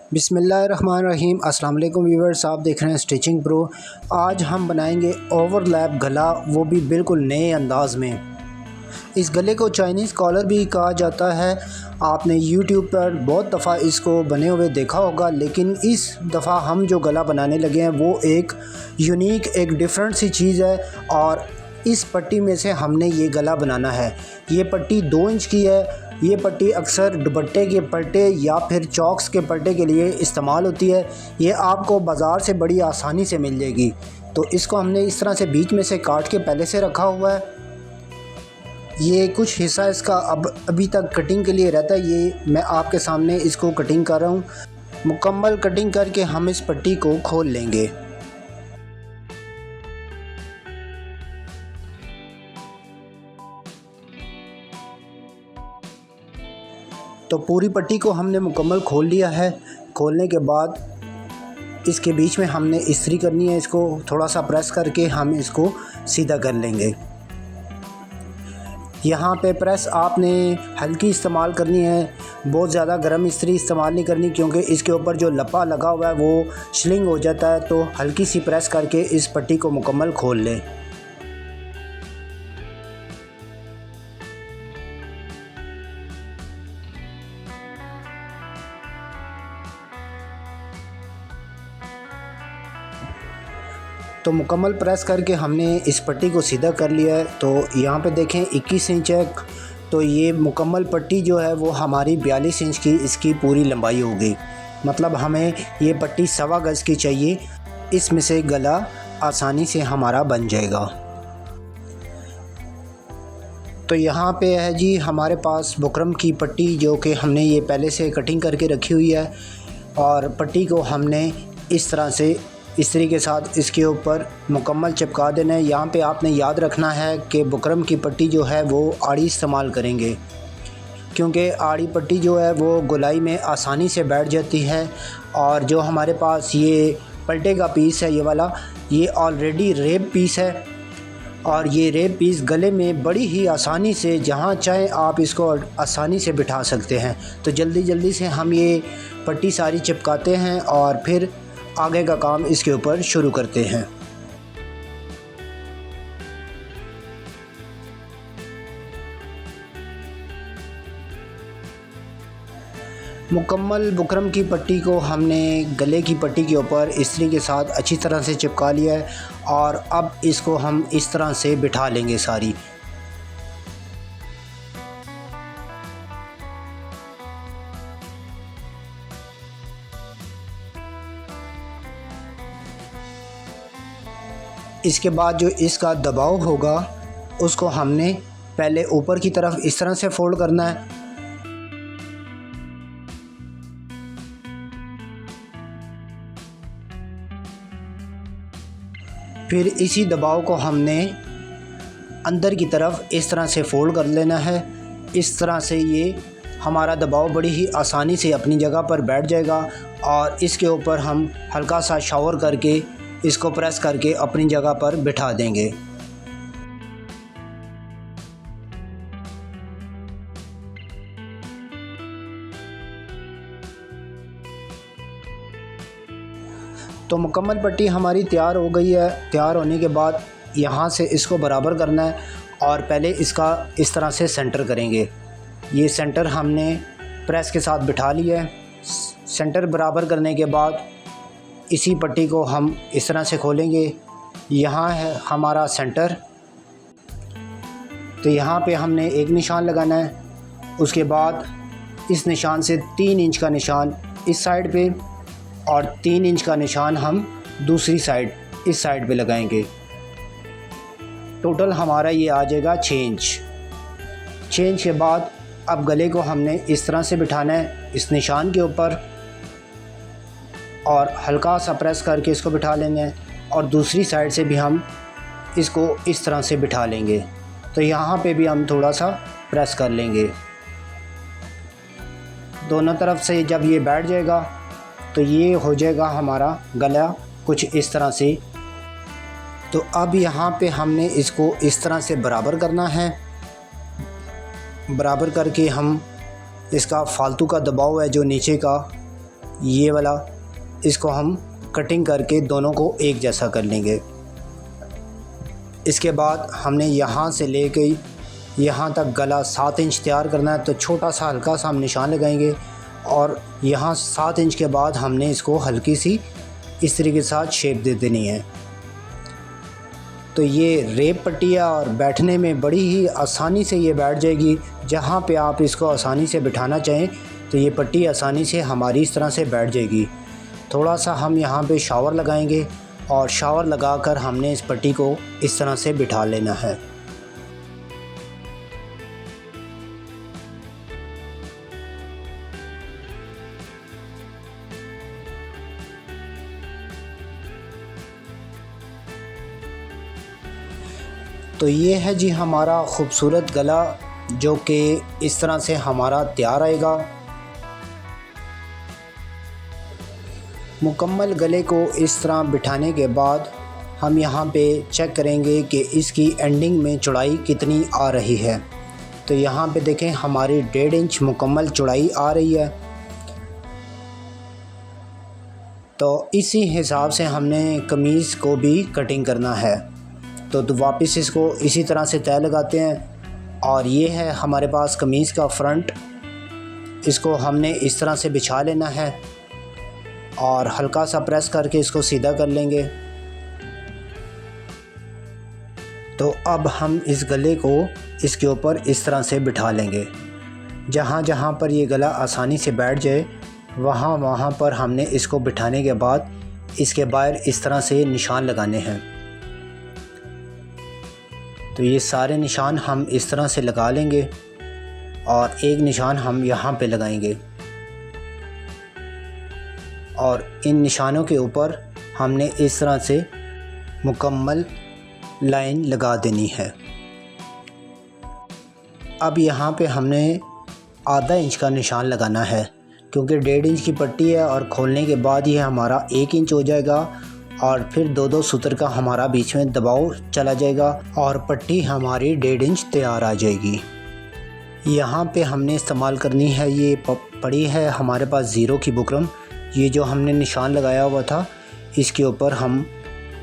बिस्मिल्लाहिर्रहमानिर्रहीम। अस्सलाम वालेकुम व्यूअर्स, आप देख रहे हैं स्टिचिंग प्रो। आज हम बनाएंगे ओवरलैप गला, वो भी बिल्कुल नए अंदाज़ में। इस गले को चाइनीज़ कॉलर भी कहा जाता है। आपने यूट्यूब पर बहुत दफ़ा इसको बने हुए देखा होगा, लेकिन इस दफ़ा हम जो गला बनाने लगे हैं वो एक यूनिक, एक डिफरेंट सी चीज़ है। और इस पट्टी में से हमने ये गला बनाना है। ये पट्टी 2 इंच की है। ये पट्टी अक्सर दुपट्टे के पट्टे या फिर चॉक्स के पट्टे के लिए इस्तेमाल होती है। ये आपको बाज़ार से बड़ी आसानी से मिल जाएगी। तो इसको हमने इस तरह से बीच में से काट के पहले से रखा हुआ है। ये कुछ हिस्सा इसका अभी तक कटिंग के लिए रहता है। ये मैं आपके सामने इसको कटिंग कर रहा हूँ। मुकम्मल कटिंग करके हम इस पट्टी को खोल लेंगे। तो पूरी पट्टी को हमने मुकम्मल खोल लिया है। खोलने के बाद इसके बीच में हमने इस्त्री करनी है। इसको थोड़ा सा प्रेस करके हम इसको सीधा कर लेंगे। यहाँ पे प्रेस आपने हल्की इस्तेमाल करनी है, बहुत ज़्यादा गर्म इस्त्री इस्तेमाल नहीं करनी, क्योंकि इसके ऊपर जो लपा लगा हुआ है वो श्लिंग हो जाता है। तो हल्की सी प्रेस करके इस पट्टी को मुकम्मल खोल लें। तो मुकम्मल प्रेस करके हमने इस पट्टी को सीधा कर लिया है। तो यहाँ पे देखें 21 इंच है। तो ये मुकम्मल पट्टी जो है वो हमारी 42 इंच की इसकी पूरी लंबाई होगी। मतलब हमें ये पट्टी 1.25 गज़ की चाहिए। इसमें से गला आसानी से हमारा बन जाएगा। तो यहाँ पे है जी हमारे पास बुकरम की पट्टी, जो कि हमने ये पहले से कटिंग करके रखी हुई है। और पट्टी को हमने इस तरह से इस्त्री के साथ इसके ऊपर मुकम्मल चिपका देना है। यहाँ पे आपने याद रखना है कि बुकरम की पट्टी जो है वो आड़ी इस्तेमाल करेंगे, क्योंकि आड़ी पट्टी जो है वो गोलाई में आसानी से बैठ जाती है। और जो हमारे पास ये पलटे का पीस है, ये वाला, ये ऑलरेडी रेब पीस है। और ये रेब पीस गले में बड़ी ही आसानी से जहाँ चाहें आप इसको आसानी से बिठा सकते हैं। तो जल्दी जल्दी से हम ये पट्टी सारी चिपकाते हैं और फिर आगे का काम इसके ऊपर शुरू करते हैं। मुकम्मल बुकरम की पट्टी को हमने गले की पट्टी के ऊपर इस्त्री के साथ अच्छी तरह से चिपका लिया है। और अब इसको हम इस तरह से बिठा लेंगे सारी। इसके बाद जो इसका दबाव होगा उसको हमने पहले ऊपर की तरफ इस तरह से फोल्ड करना है। फिर इसी दबाव को हमने अंदर की तरफ इस तरह से फोल्ड कर लेना है। इस तरह से ये हमारा दबाव बड़ी ही आसानी से अपनी जगह पर बैठ जाएगा। और इसके ऊपर हम हल्का सा शावर करके इसको प्रेस करके अपनी जगह पर बिठा देंगे। तो मुकम्मल पट्टी हमारी तैयार हो गई है। तैयार होने के बाद यहाँ से इसको बराबर करना है और पहले इसका इस तरह से सेंटर करेंगे। ये सेंटर हमने प्रेस के साथ बिठा लिया है। सेंटर बराबर करने के बाद इसी पट्टी को हम इस तरह से खोलेंगे। यहाँ है हमारा सेंटर। तो यहाँ पे हमने एक निशान लगाना है। उसके बाद इस निशान से 3 इंच का निशान इस साइड पे और 3 इंच का निशान हम दूसरी साइड इस साइड पे लगाएंगे। टोटल हमारा ये आ जाएगा 6 इंच। 6 इंच के बाद अब गले को हमने इस तरह से बिठाना है इस निशान के ऊपर और हल्का सा प्रेस करके इसको बिठा लेंगे। और दूसरी साइड से भी हम इसको इस तरह से बिठा लेंगे। तो यहाँ पे भी हम थोड़ा सा प्रेस कर लेंगे। दोनों तरफ से जब ये बैठ जाएगा तो ये हो जाएगा हमारा गला कुछ इस तरह से। तो अब यहाँ पे हमने इसको इस तरह से बराबर करना है। बराबर करके हम इसका फालतू का दबाव है जो नीचे का, ये वाला, इसको हम कटिंग करके दोनों को एक जैसा कर लेंगे। इसके बाद हमने यहाँ से लेके यहाँ तक गला 7 इंच तैयार करना है, तो छोटा सा हल्का सा हम निशान लगाएंगे और यहाँ 7 इंच के बाद हमने इसको हल्की सी इस तरीके के साथ शेप दे देनी है। तो ये रेप पट्टी है और बैठने में बड़ी ही आसानी से ये बैठ जाएगी। जहाँ पे आप इसको आसानी से बिठाना चाहें तो ये पट्टी आसानी से हमारी इस तरह से बैठ जाएगी। थोड़ा सा हम यहाँ पे शावर लगाएंगे और शावर लगाकर हमने इस पट्टी को इस तरह से बिठा लेना है। तो ये है जी हमारा ख़ूबसूरत गला, जो कि इस तरह से हमारा तैयार आएगा। मुकम्मल गले को इस तरह बिठाने के बाद हम यहाँ पे चेक करेंगे कि इसकी एंडिंग में चौड़ाई कितनी आ रही है। तो यहाँ पे देखें हमारी 1.5 इंच मुकम्मल चौड़ाई आ रही है। तो इसी हिसाब से हमने कमीज़ को भी कटिंग करना है। तो वापस इसको इसी तरह से तय लगाते हैं और ये है हमारे पास कमीज़ का फ्रंट। इसको हमने इस तरह से बिछा लेना है और हल्का सा प्रेस करके इसको सीधा कर लेंगे। तो अब हम इस गले को इसके ऊपर इस तरह से बिठा लेंगे। जहाँ जहाँ पर ये गला आसानी से बैठ जाए वहाँ वहाँ पर हमने इसको बिठाने के बाद इसके बाहर इस तरह से निशान लगाने हैं। तो ये सारे निशान हम इस तरह से लगा लेंगे और एक निशान हम यहाँ पे लगाएंगे और इन निशानों के ऊपर हमने इस तरह से मुकम्मल लाइन लगा देनी है। अब यहाँ पे हमने आधा इंच का निशान लगाना है, क्योंकि 1.5 इंच की पट्टी है और खोलने के बाद ये हमारा 1 इंच हो जाएगा और फिर 2-2 सूत्र का हमारा बीच में दबाव चला जाएगा और पट्टी हमारी 1.5 इंच तैयार आ जाएगी। यहाँ पे हमने इस्तेमाल करनी है, ये पड़ी है हमारे पास 0 की बुकरम। ये जो हमने निशान लगाया हुआ था इसके ऊपर हम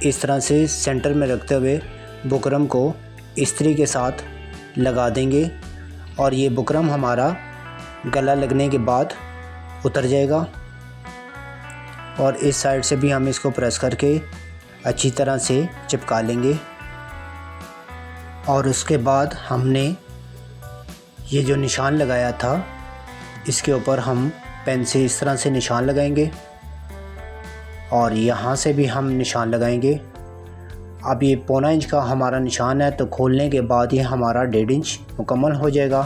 इस तरह से सेंटर में रखते हुए बुकरम को इस्त्री के साथ लगा देंगे और ये बुकरम हमारा गला लगने के बाद उतर जाएगा। और इस साइड से भी हम इसको प्रेस करके अच्छी तरह से चिपका लेंगे और उसके बाद हमने ये जो निशान लगाया था इसके ऊपर हम पेन से इस तरह से निशान लगाएंगे और यहाँ से भी हम निशान लगाएंगे। अब ये 1.25 इंच का हमारा निशान है, तो खोलने के बाद ये हमारा 1.5 इंच मुकम्मल हो जाएगा।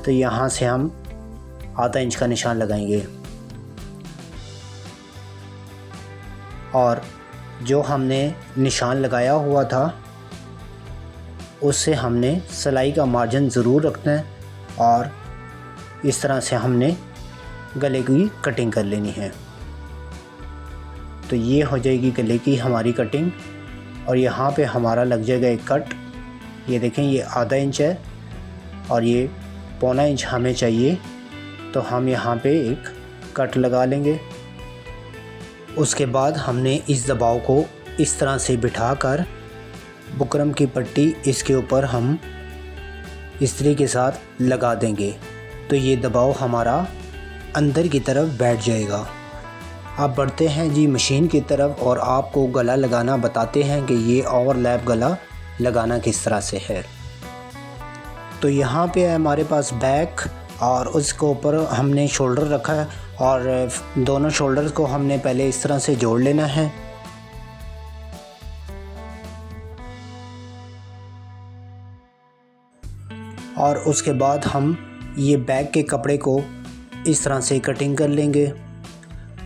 तो यहाँ से हम आधा इंच का निशान लगाएंगे और जो हमने निशान लगाया हुआ था उससे हमने सिलाई का मार्जिन ज़रूर रखना है और इस तरह से हमने गले की कटिंग कर लेनी है। तो ये हो जाएगी गले की हमारी कटिंग और यहाँ पे हमारा लग जाएगा एक कट। ये देखें ये आधा इंच है और ये 1.25 इंच हमें चाहिए, तो हम यहाँ पे एक कट लगा लेंगे। उसके बाद हमने इस दबाव को इस तरह से बिठाकर बुकरम की पट्टी इसके ऊपर हम इस्त्री के साथ लगा देंगे, तो ये दबाव हमारा अंदर की तरफ बैठ जाएगा। अब बढ़ते हैं जी मशीन की तरफ और आपको गला लगाना बताते हैं कि ये ओवरलैप गला लगाना किस तरह से है। तो यहाँ पे है हमारे पास बैक और उसके ऊपर हमने शोल्डर रखा है और दोनों शोल्डर को हमने पहले इस तरह से जोड़ लेना है। और उसके बाद हम ये बैक के कपड़े को इस तरह से कटिंग कर लेंगे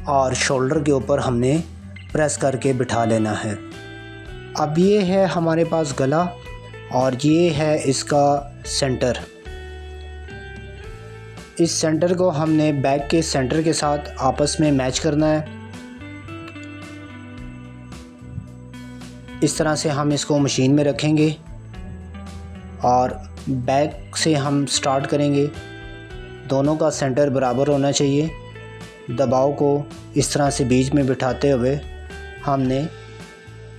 और शोल्डर के ऊपर हमने प्रेस करके बिठा लेना है। अब ये है हमारे पास गला और ये है इसका सेंटर। इस सेंटर को हमने बैक के सेंटर के साथ आपस में मैच करना है। इस तरह से हम इसको मशीन में रखेंगे और बैक से हम स्टार्ट करेंगे। दोनों का सेंटर बराबर होना चाहिए। दबाव को इस तरह से बीच में बिठाते हुए हमने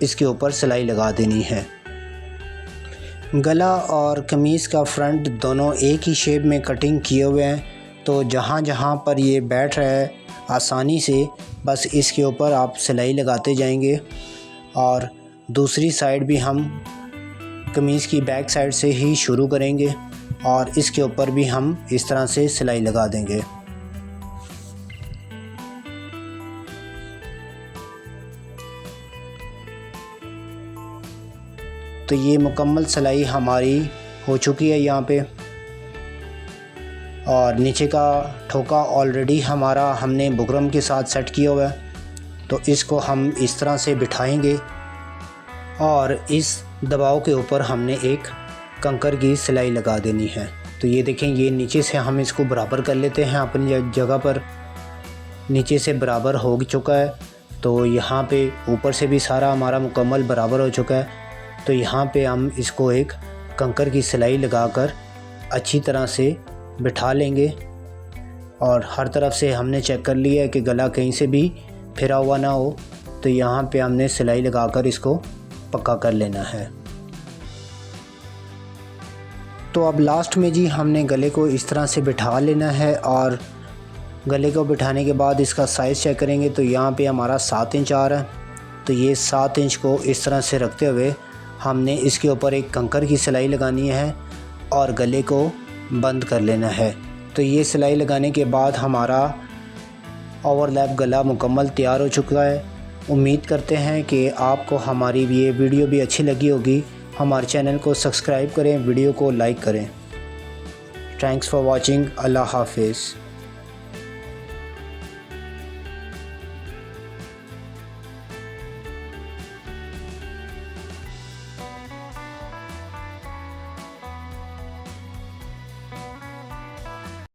इसके ऊपर सिलाई लगा देनी है। गला और कमीज़ का फ्रंट दोनों एक ही शेप में कटिंग किए हुए हैं, तो जहाँ जहाँ पर ये बैठ रहा है आसानी से बस इसके ऊपर आप सिलाई लगाते जाएंगे। और दूसरी साइड भी हम कमीज़ की बैक साइड से ही शुरू करेंगे और इसके ऊपर भी हम इस तरह से सिलाई लगा देंगे। तो ये मुकम्मल सिलाई हमारी हो चुकी है यहाँ पे, और नीचे का ठोका ऑलरेडी हमारा हमने बुकरम के साथ सेट किया हुआ है। तो इसको हम इस तरह से बिठाएंगे और इस दबाव के ऊपर हमने एक कंकर की सिलाई लगा देनी है। तो ये देखें, ये नीचे से हम इसको बराबर कर लेते हैं अपनी जगह पर। नीचे से बराबर हो चुका है, तो यहाँ पे ऊपर से भी सारा हमारा मुकम्मल बराबर हो चुका है। तो यहाँ पे हम इसको एक कंकर की सिलाई लगाकर अच्छी तरह से बिठा लेंगे। और हर तरफ से हमने चेक कर लिया है कि गला कहीं से भी फिरा हुआ ना हो, तो यहाँ पे हमने सिलाई लगाकर इसको पक्का कर लेना है। तो अब लास्ट में जी हमने गले को इस तरह से बिठा लेना है, और गले को बिठाने के बाद इसका साइज़ चेक करेंगे तो यहाँ पे हमारा 7 इंच आ रहा है। तो ये 7 इंच को इस तरह से रखते हुए हमने इसके ऊपर एक कंकर की सिलाई लगानी है और गले को बंद कर लेना है। तो ये सिलाई लगाने के बाद हमारा ओवरलैप गला मुकम्मल तैयार हो चुका है। उम्मीद करते हैं कि आपको हमारी ये वीडियो भी अच्छी लगी होगी। हमारे चैनल को सब्सक्राइब करें, वीडियो को लाइक करें। Thanks for watching. अल्लाह हाफिज़।